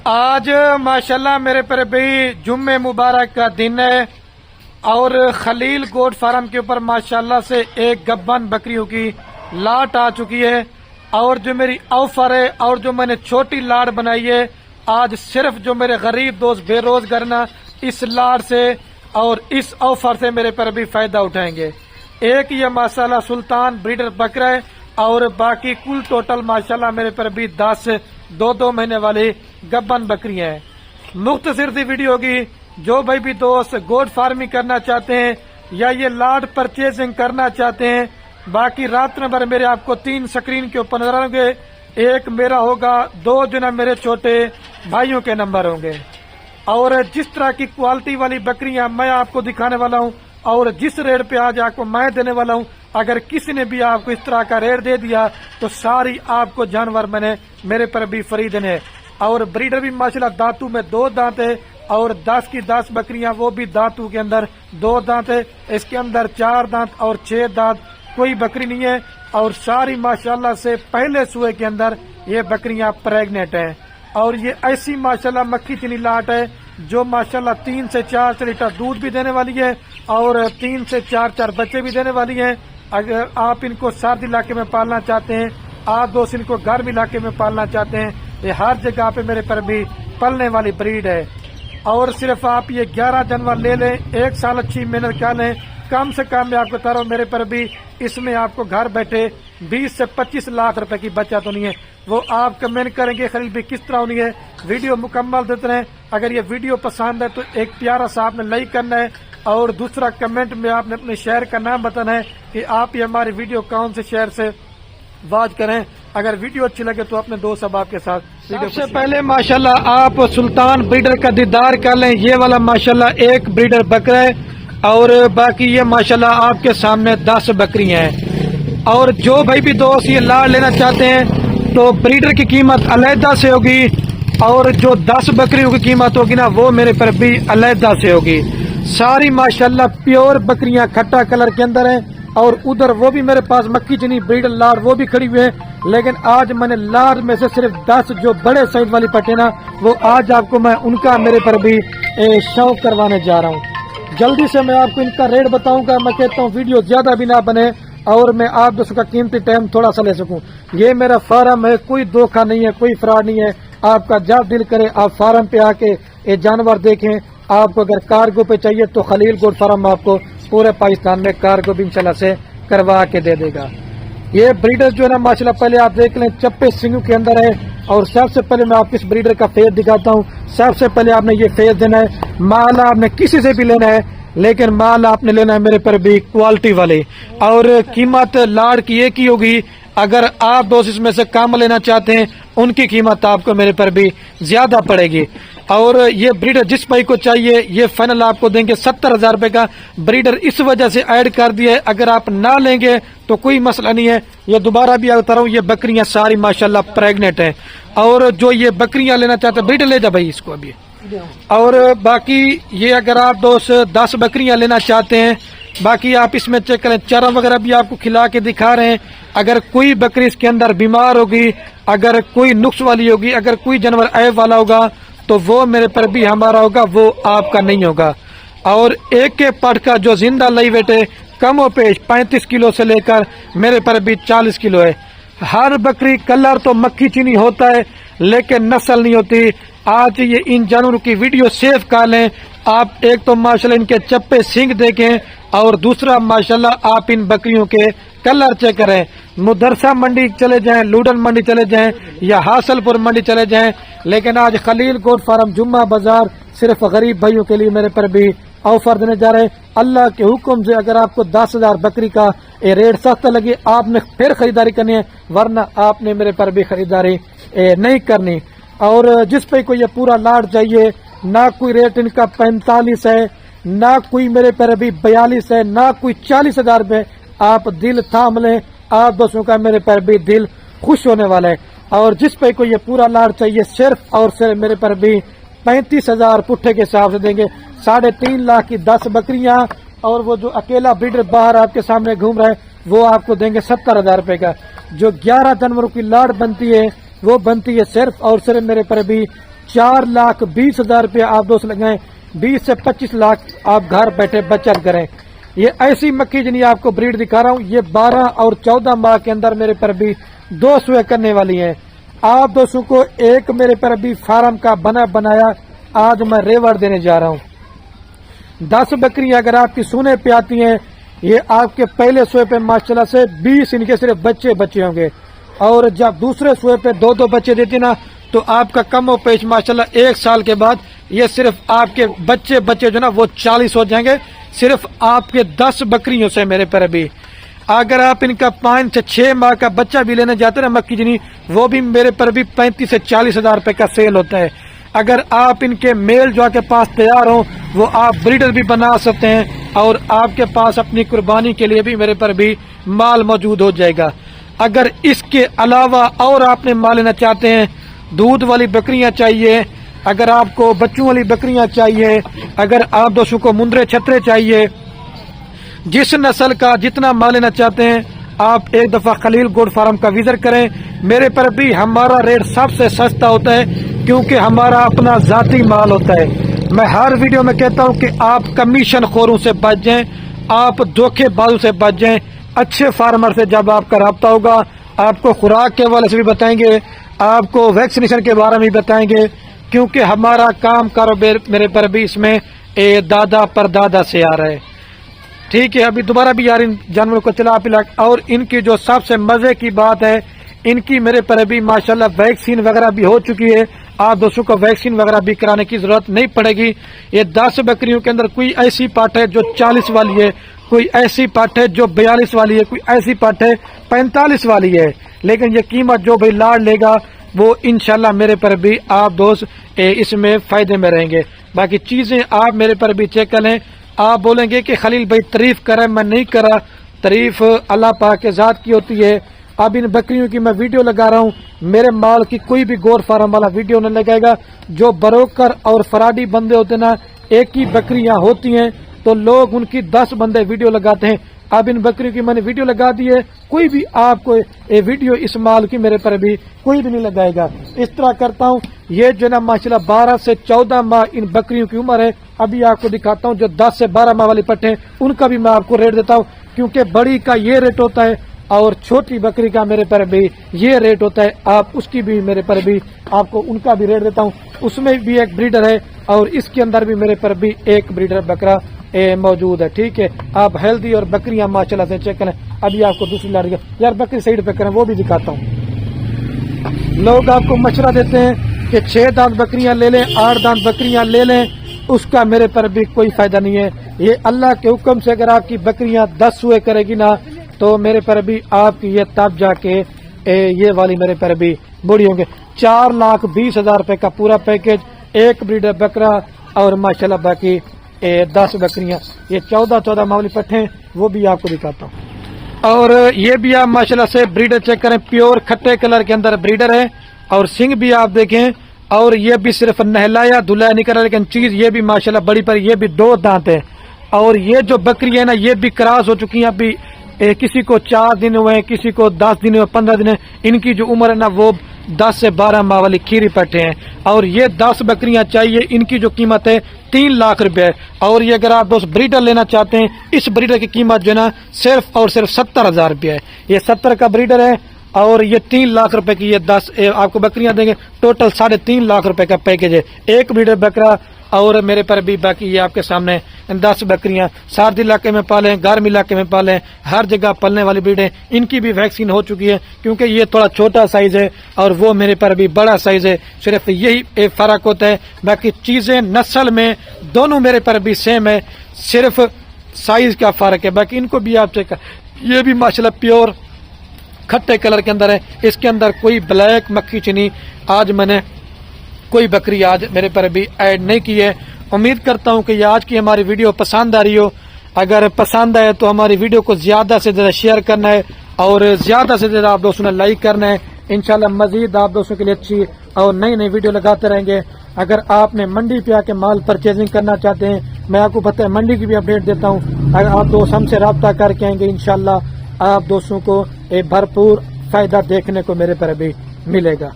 آج ماشاءاللہ میرے پر بھی جمعہ مبارک کا دن ہے اور خلیل گوٹ فارم کے اوپر ماشاءاللہ سے ایک گبن بکریوں کی لاٹ آ چکی ہے اور جو میری آفر ہے اور جو میں نے چھوٹی لاٹ بنائی ہے آج صرف جو میرے غریب دوست بے روزگار نا اس لاٹ سے اور اس آفر سے میرے پر بھی فائدہ اٹھائیں گے۔ ایک یہ ماشاءاللہ سلطان بریڈر بکرا ہے اور باقی کل ٹوٹل ماشاءاللہ میرے پر بھی 10 دو مہینے والی گبن بکریاں ہیں۔ مختصر سی ویڈیو ہوگی، جو بھائی بھی دوست گوٹ فارمنگ کرنا چاہتے ہیں یا یہ لاٹ پرچیزنگ کرنا چاہتے ہیں، باقی رات نمبر میرے آپ کو 3 سکرین کے اوپر نظر آئیں گے، ایک میرا ہوگا، 2 جو نا میرے چھوٹے بھائیوں کے نمبر ہوں گے۔ اور جس طرح کی کوالٹی والی بکریاں میں آپ کو دکھانے والا ہوں اور جس ریٹ پہ آج آپ کو میں دینے والا ہوں، اگر کسی نے بھی آپ کو اس طرح کا ریٹ دے دیا تو ساری آپ کو جانور میں نے میرے پر بھی فری دینے۔ اور بریڈر بھی ماشاءاللہ دانتوں میں 2 دانت ہے اور 10 کی 10 بکریاں وہ بھی دانتوں کے اندر 2 دانت ہے، اس کے اندر 4 دانت اور 6 دانت کوئی بکری نہیں ہے اور ساری ماشاءاللہ سے پہلے سوئے کے اندر یہ بکریاں پریگنیٹ ہیں۔ اور یہ ایسی ماشاءاللہ مکھی چنی لاٹ ہے جو ماشاءاللہ 3 سے 4 لیٹر دودھ بھی دینے والی ہے اور 3 سے 4 بچے بھی دینے والی ہیں۔ اگر آپ ان کو سرد علاقے میں پالنا چاہتے ہیں، آپ دوست ان کو گرم علاقے میں پالنا چاہتے ہیں، یہ ہر جگہ پہ میرے پر بھی پلنے والی بریڈ ہے۔ اور صرف آپ یہ 11 جانور لے لیں، 1 سال اچھی محنت کر لیں، کم سے کم میں آپ کو بتا رہا ہوں میرے پر بھی اس میں آپ کو گھر بیٹھے 20 سے 25 لاکھ روپے کی بچت ہونی ہے۔ وہ آپ کمنٹ کریں گے خلیل بھی کس طرح ہونی ہے، ویڈیو مکمل دیتے رہیں۔ اگر یہ ویڈیو پسند ہے تو ایک پیارا سا آپ نے لائک کرنا ہے اور دوسرا کمنٹ میں آپ نے اپنے شہر کا نام بتانا ہے کہ آپ یہ ہماری ویڈیو کون سے شہر سے واچ کریں۔ اگر ویڈیو اچھی لگے تو اپنے دوست احباب کے ساتھ سب سے پہلے ماشاءاللہ آپ سلطان بریڈر کا دیدار کر لیں۔ یہ والا ماشاءاللہ ایک بریڈر بکرا ہے اور باقی یہ ماشاءاللہ آپ کے سامنے 10 بکریاں ہیں۔ اور جو بھائی بھی دوست یہ لاٹ لینا چاہتے ہیں تو بریڈر کی قیمت علیحدہ سے ہوگی اور جو 10 بکریوں کی قیمت ہوگی نا وہ میرے پر بھی علیحدہ سے ہوگی۔ ساری ماشاءاللہ پیور بکریاں کھٹا کلر کے اندر ہیں اور ادھر وہ بھی میرے پاس مکھی چنی بریڈر لاٹ وہ بھی کھڑی ہوئے ہیں، لیکن آج میں نے لاٹ میں سے صرف 10 جو بڑے سائز والی پٹے نا وہ آج آپ کو میں ان کا میرے پر بھی شوق کروانے جا رہا ہوں۔ جلدی سے میں آپ کو ان کا ریٹ بتاؤں گا، میں کہتا ہوں ویڈیو زیادہ بھی نہ بنے اور میں آپ دوستوں کا قیمتی ٹائم تھوڑا سا لے سکوں۔ یہ میرا فارم ہے، کوئی دھوکہ نہیں ہے، کوئی فراڈ نہیں ہے۔ آپ کا جب دل کرے آپ فارم پہ آ کے یہ جانور دیکھیں۔ آپ کو اگر کارگو پہ چاہیے تو خلیل گوٹ فارم آپ کو پورے پاکستان میں کارگو بھی انشاءاللہ سے کروا کے دے دے گا۔ یہ بریڈر جو ہے نا ماشاءاللہ پہلے آپ دیکھ لیں چپے سنگوں کے اندر ہے اور سب سے پہلے میں آپ اس بریڈر کا فیس دکھاتا ہوں۔ سب سے پہلے آپ نے یہ فیس دینا ہے، مال آپ نے کسی سے بھی لینا ہے لیکن مال آپ نے لینا ہے میرے پر بھی کوالٹی والے، اور قیمت لاٹ کی ایک ہی ہوگی۔ اگر آپ دوست اس میں سے کام لینا چاہتے ہیں ان کی قیمت آپ کو میرے پر بھی زیادہ پڑے گی۔ اور یہ بریڈر جس بھائی کو چاہیے یہ فائنل آپ کو دیں گے 70,000 روپے کا۔ بریڈر اس وجہ سے ایڈ کر دیا ہے، اگر آپ نہ لیں گے تو کوئی مسئلہ نہیں ہے۔ یہ دوبارہ بھی بتا رہا ہوں یہ بکریاں ساری ماشاءاللہ پریگنیٹ ہیں۔ اور جو یہ بکریاں لینا چاہتے ہیں بریڈر لے جا بھائی اس کو ابھی۔ اور باقی یہ اگر آپ دوست 10 بکریاں لینا چاہتے ہیں، باقی آپ اس میں چیک کریں، چارہ وغیرہ بھی آپ کو کھلا کے دکھا رہے ہیں۔ اگر کوئی بکری اس کے اندر بیمار ہوگی، اگر کوئی نقص والی ہوگی، اگر کوئی جانور عیب والا ہوگا تو وہ میرے پر بھی ہمارا ہوگا، وہ آپ کا نہیں ہوگا۔ اور ایک کے پٹ کا جو زندہ لائی ویٹ ہے کم و پیش 35 کلو سے لے کر میرے پر بھی 40 کلو ہے۔ ہر بکری کلر تو مکھی چینی ہوتا ہے لیکن نسل نہیں ہوتی۔ آج یہ ان جانوروں کی ویڈیو سیو کر لیں آپ، ایک تو ماشاءاللہ ان کے چپے سینگ دیکھیں اور دوسرا ماشاءاللہ آپ ان بکریوں کے کلر چیک کریں۔ مدرسہ منڈی چلے جائیں، لوڈن منڈی چلے جائیں یا حاصل پور منڈی چلے جائیں، لیکن آج خلیل گوٹ فارم جمعہ بازار صرف غریب بھائیوں کے لیے میرے پر بھی آفر دینے جا رہے ہیں۔ اللہ کے حکم سے اگر آپ کو 10,000 بکری کا یہ ریٹ سستا لگے آپ نے پھر خریداری کرنی ہے، ورنہ آپ نے میرے پر بھی خریداری نہیں کرنی۔ اور جس پہ کوئی یہ پورا لاٹ چاہیے، نہ کوئی ریٹ ان کا 45 ہے، نہ کوئی میرے پر ابھی 42 ہے، نہ کوئی 40,000 روپے۔ آپ دل تھام لیں، آپ دوستوں کا میرے پر بھی دل خوش ہونے والا ہے۔ اور جس پہ کوئی یہ پورا لاٹ چاہیے صرف اور صرف میرے پر بھی 35,000 پٹھے کے حساب سے دیں گے۔ 3.5 لاکھ کی 10 بکریاں اور وہ جو اکیلا بریڈر باہر آپ کے سامنے گھوم رہا ہے وہ آپ کو دیں گے 70,000 روپے کا۔ جو 11 جانوروں کی لاٹ بنتی ہے وہ بنتی ہے صرف اور صرف میرے پر بھی 4,20,000 रुपये आप दोस्त लगाएं, 20 से 25 लाख आप घर बैठे बचत करें। ये ऐसी मक्खी जिन्हें आपको ब्रीड दिखा रहा हूँ, ये 12 और 14 माह के अंदर मेरे पर भी 2 सुए करने वाली हैं। आप दोस्तों को एक मेरे पर भी फार्म का बना बनाया आज मैं रेवड़ देने जा रहा हूँ। 10 बकरियां अगर आपकी सूने पे आती हैं, ये आपके पहले सुए पे माशाल्लाह से 20 इनके सिर्फ बच्चे होंगे, और जब दूसरे सुए पे 2 बच्चे देती ना, तो आपका कम और पेश माशाल्लाह 1 साल के बाद ये सिर्फ आपके बच्चे जो ना वो 40 हो जाएंगे, सिर्फ आपके 10 बकरियों से मेरे पर भी। अगर आप इनका 5 से 6 माह का बच्चा भी लेने जाते ना मक्खी जिनी, वो भी मेरे पर भी 35 से 40 हजार रुपए का सेल होता है। अगर आप इनके मेल जो आपके पास तैयार हो, वो आप ब्रीडर भी बना सकते हैं, और आपके पास अपनी कुर्बानी के लिए भी मेरे पर भी माल मौजूद हो जाएगा। अगर इसके अलावा और आपने माल लेना चाहते हैं, दूध वाली बकरियां चाहिए, अगर आपको बच्चों वाली बकरियां चाहिए, अगर आप दोस्तों को मुंदरे छतरे चाहिए, जिस नस्ल का जितना माल लेना चाहते हैं, आप एक दफा खलील गोट फार्म का विजिट करें। मेरे पर भी हमारा रेट सबसे सस्ता होता है, क्योंकि हमारा अपना जाती माल होता है। मैं हर वीडियो में कहता हूं कि आप कमीशन खोरों से बच जाएं, आप धोखेबाजों से बच जाएं। अच्छे फार्मर से जब आपका रब्ता होगा, आपको खुराक के हवाले से भी बताएंगे, आपको वैक्सीनेशन के बारे में भी बताएंगे, क्योंकि हमारा काम कारोबार मेरे पर भी इसमें दादा परदादा से आ रहा है। ठीक है, अभी दोबारा भी यार इन जानवरों को चला पिला। और इनकी जो सबसे मजे की बात है, इनकी मेरे पर भी माशाल्लाह वैक्सीन वगैरह भी हो चुकी है। आप दोस्तों को वैक्सीन वगैरह भी कराने की जरूरत नहीं पड़ेगी। ये 10 बकरियों के अंदर कोई ऐसी पाठ है जो 40 वाली है, कोई ऐसी पाठ है जो 42 वाली है, कोई ऐसी पाठ है 45 वाली है। लेकिन ये कीमत जो भाई लाड़ लेगा, वो इंशाल्लाह मेरे पर भी आप दोस्त इसमें फायदे में रहेंगे। बाकी चीजें आप मेरे पर भी चेक कर लें। आप बोलेंगे कि खलील भाई तारीफ करे, मैं नहीं करा, तारीफ अल्लाह पाक के ज़ात की होती है। अब इन बकरियों की मैं वीडियो लगा रहा हूँ, मेरे माल की कोई भी गोट फार्म वाला वीडियो नहीं लगाएगा। जो ब्रोकर और फराडी बंदे होते ना, एक ही बकरियां होती हैं तो लोग उनकी 10 बंदे वीडियो लगाते हैं। अब इन बकरियों की मैंने वीडियो लगा दी है, कोई भी आपको ये वीडियो इस माल की मेरे पर भी कोई भी नहीं लगाएगा। इस तरह करता हूँ। ये जो ना माशाल्लाह 12 से 14 माह इन बकरियों की उम्र है। अभी आपको दिखाता हूँ जो 10 से 12 माह वाली पट्टे हैं, उनका भी मैं आपको रेट देता हूँ, क्योंकि बड़ी का ये रेट होता है और छोटी बकरी का मेरे पर भी ये रेट होता है। आप उसकी भी मेरे पर भी आपको उनका भी रेट देता हूँ। उसमें भी एक ब्रीडर है और इसके अंदर भी मेरे पर भी एक ब्रीडर बकरा मौजूद है। ठीक है, आप हेल्दी और बकरियां माशाल्लाह से चेक करें। अभी आपको दूसरी लाड़ी यार बकरी साइड पे करें, वो भी दिखाता हूँ। लोग आपको मशवरा देते हैं कि 6 दांत बकरियां ले लें, 8 दांत बकरियां ले लें, उसका मेरे पर भी कोई फायदा नहीं है। ये अल्लाह के हुक्म से अगर आपकी बकरियां 10 सुए करेगी ना, तो मेरे पर भी आपकी ये तब जाके ये वाली मेरे पर भी बूढ़ी होंगे। 4,20,000 रुपए का पूरा पैकेज, एक ब्रीडर बकरा और माशाल्लाह बाकी 10 बकरियां। ये 14 मामूली पट्टे, वो भी आपको दिखाता हूँ। और ये भी आप माशाल्लाह से ब्रीडर चेक करें, प्योर खट्टे कलर के अंदर ब्रीडर है। और सिंग भी आप देखें, और ये भी सिर्फ नहलाया धुलाया नहीं करा, लेकिन चीज ये भी माशाल्लाह बड़ी पर ये भी 2 दांत है। और ये जो बकरी है ना, ये भी क्रॉस हो चुकी है। अभी किसी को 4 दिन हुए, किसी को 10 दिन हुए, 15 दिन है। इनकी जो उम्र है ना, वो 10 से 12 माह वाली खीरी पट्टे हैं। और ये 10 बकरियां चाहिए, इनकी जो कीमत है 3 लाख रुपए। और ये अगर आप दोस्त ब्रीडर लेना चाहते हैं, इस ब्रीडर की कीमत जो है ना सिर्फ और सिर्फ 70,000 रुपये है। ये 70 का ब्रीडर है और ये 3 लाख रुपए की ये 10 आपको बकरियां देंगे। टोटल 3.5 लाख रुपए का पैकेज है, एक ब्रीडर बकरा। और मेरे पर भी बाकी ये आपके सामने 10 बकरियां सर्द इलाके में पालें, गर्म इलाके में पालें, हर जगह पलने वाली ब्रीड है। इनकी भी वैक्सीन हो चुकी है, क्योंकि ये थोड़ा छोटा साइज है और वो मेरे पर भी बड़ा साइज है। सिर्फ यही एक फर्क होता है, बाकी चीजें नस्ल में दोनों मेरे पर भी सेम है, सिर्फ साइज का फर्क है। बाकी इनको भी आप चेक, ये भी माशाल्लाह प्योर खट्टे कलर के अंदर है। इसके अंदर कोई ब्लैक मक्खी चीनी आज मैंने कोई बकरी आज मेरे पर भी ऐड नहीं की है। उम्मीद करता हूं कि आज की हमारी वीडियो पसंद आ रही हो। अगर पसंद आए तो हमारी वीडियो को ज्यादा से ज्यादा शेयर करना है और ज्यादा से ज्यादा आप दोस्तों ने लाइक करना है। इंशाल्लाह मजीद आप दोस्तों के लिए अच्छी और नई नई वीडियो लगाते रहेंगे। अगर आपने मंडी पे आके माल परचेजिंग करना चाहते हैं, मैं आपको पता है मंडी की भी अपडेट देता हूँ। अगर आप दोस्त हमसे रब्ता करके आएंगे, इंशाल्लाह आप दोस्तों को एक भरपूर फायदा देखने को मेरे पर भी मिलेगा।